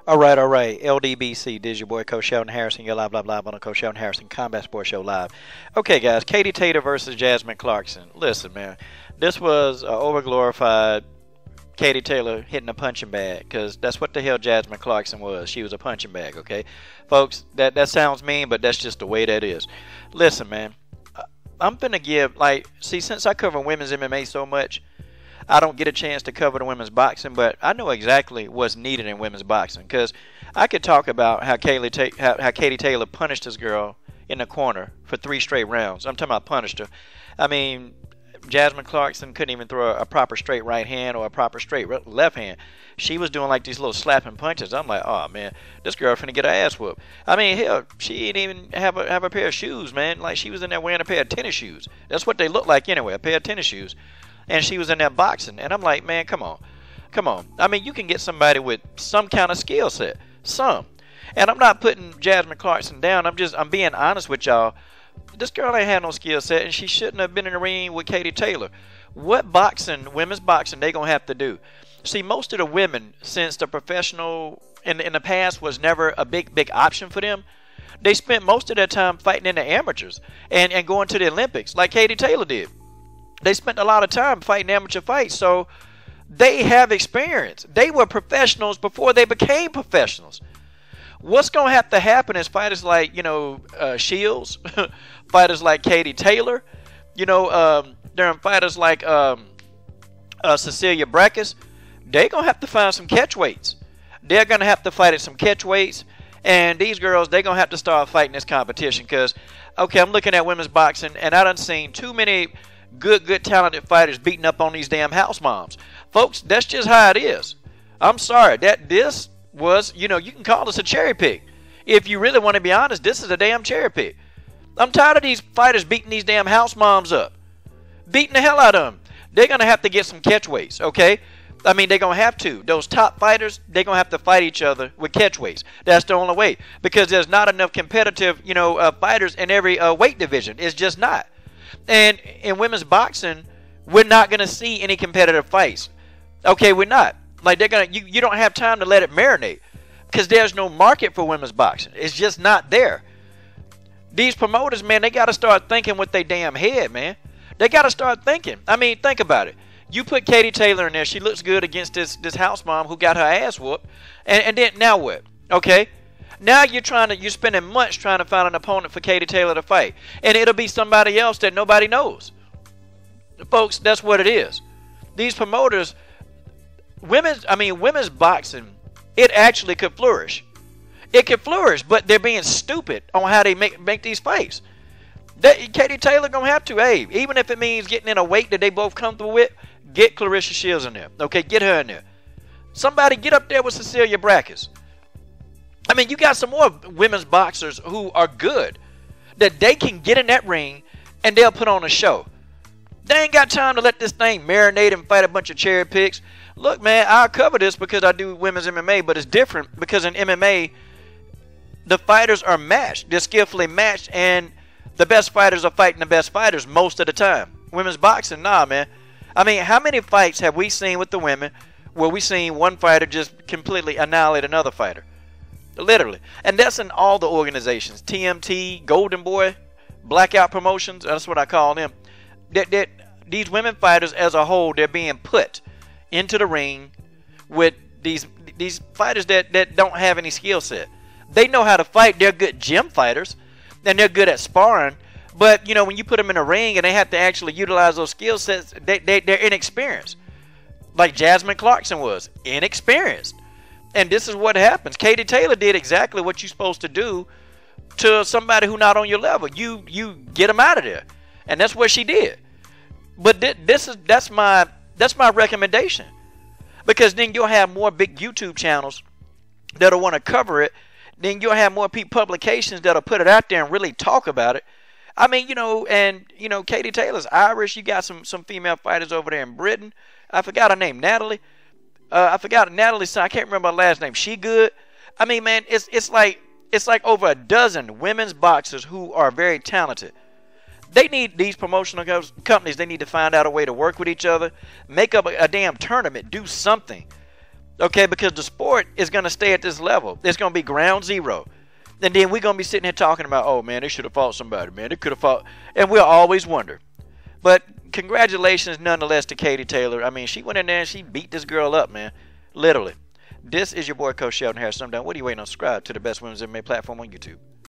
All right. LDBC, this is your boy Coach Sheldon Harrison. You're live, live, live on the Coach Sheldon Harrison Combat Sports Show live. Okay, guys, Katie Taylor versus Jasmine Clarkson. Listen, man, this was overglorified Katie Taylor hitting a punching bag, because that's what the hell Jasmine Clarkson was. She was a punching bag, okay? Folks, that sounds mean, but that's just the way that is. Listen, man, I'm finna give, since I cover women's MMA so much, I don't get a chance to cover the women's boxing, but I know exactly what's needed in women's boxing, because I could talk about how Katie Taylor punished this girl in the corner for 3 straight rounds. I'm talking about punished her. I mean, Jasmine Clarkson couldn't even throw a proper straight right hand or a proper straight left hand. She was doing like these little slapping punches. I'm like, oh man, this girl finna get her ass whooped. I mean, hell, she didn't even have a pair of shoes, man. Like, she was in there wearing a pair of tennis shoes. That's what they look like anyway, a pair of tennis shoes. And she was in there boxing. And I'm like, man, come on. I mean, you can get somebody with some kind of skill set. Some. And I'm not putting Jasmine Clarkson down. I'm being honest with y'all. This girl ain't had no skill set, and she shouldn't have been in the ring with Katie Taylor. What boxing, women's boxing, they gonna have to do? See, most of the women, since the professional in the past was never a big option for them, they spent most of their time fighting in the amateurs and going to the Olympics, like Katie Taylor did. They spent a lot of time fighting amateur fights, so they have experience. They were professionals before they became professionals. What's going to have to happen is fighters like, Shields, fighters like Katie Taylor, there fighters like Cecilia Brækhus, they're going to have to find some catch weights. They're going to have to fight at some catch weights, and these girls, they're going to have to start fighting this competition because, okay, I'm looking at women's boxing, and I done seen too many good talented fighters beating up on these damn house moms. Folks, that's just how it is. I'm sorry, this was, you can call this a cherry pick. If you really want to be honest, this is a damn cherry pick. I'm tired of these fighters beating these damn house moms up. Beating the hell out of them. They're going to have to get some catch weights, okay? I mean, they're going to have to. Those top fighters, they're going to have to fight each other with catch weights. That's the only way. Because there's not enough competitive, fighters in every weight division. It's just not. And in women's boxing, we're not going to see any competitive fights. Okay, we're not. Like, you don't have time to let it marinate because there's no market for women's boxing. It's just not there. These promoters, man, they got to start thinking with their damn head, man. They got to start thinking. I mean, think about it. You put Katie Taylor in there. She looks good against this house mom who got her ass whooped. And then now what? Okay? Now you're spending months trying to find an opponent for Katie Taylor to fight. And it'll be somebody else that nobody knows. Folks, that's what it is. These promoters, women's boxing, it actually could flourish. It could flourish, but they're being stupid on how they make these fights. Katie Taylor gonna have to, hey, even if it means getting in a weight that they both comfortable with, get Clarissa Shields in there. Okay, get her in there. Somebody get up there with Cecilia Brækhus. I mean, you got some more women's boxers who are good that they can get in that ring and they'll put on a show. They ain't got time to let this thing marinate and fight a bunch of cherry picks. Look, man, I'll cover this because I do women's MMA, but it's different because in MMA, the fighters are matched. They're skillfully matched, and the best fighters are fighting the best fighters most of the time. Women's boxing, nah, man. I mean, how many fights have we seen with the women where we seen one fighter just completely annihilate another fighter? Literally. And that's in all the organizations. TMT, Golden Boy, Blackout Promotions, that's what I call them. These women fighters as a whole, they're being put into the ring with these fighters that don't have any skill set. They know how to fight. They're good gym fighters, and they're good at sparring. But, when you put them in a ring and they have to actually utilize those skill sets, they're inexperienced. Like Jasmine Clarkson was, inexperienced. And this is what happens. Katie Taylor did exactly what you're supposed to do to somebody who's not on your level. You get them out of there. And that's what she did. But that's my recommendation. Because then you'll have more big YouTube channels that'll want to cover it. Then you'll have more publications that'll put it out there and really talk about it. I mean, Katie Taylor's Irish. You got some female fighters over there in Britain. I forgot her name, Natalie. I forgot Natalie's son. I can't remember her last name. She good. I mean, man, it's like over a dozen women's boxers who are very talented. They need these promotional companies. They need to find out a way to work with each other, make up a damn tournament, do something. Okay, because the sport is going to stay at this level. It's going to be ground zero. And then we're going to be sitting here talking about, oh, man, they should have fought somebody, man. They could have fought. And we'll always wonder. But congratulations nonetheless to Katie Taylor. I mean, she went in there and she beat this girl up, man. Literally. This is your boy, Coach Sheldon Harris. I'm done. What are you waiting on? Subscribe to the best women's MMA platform on YouTube.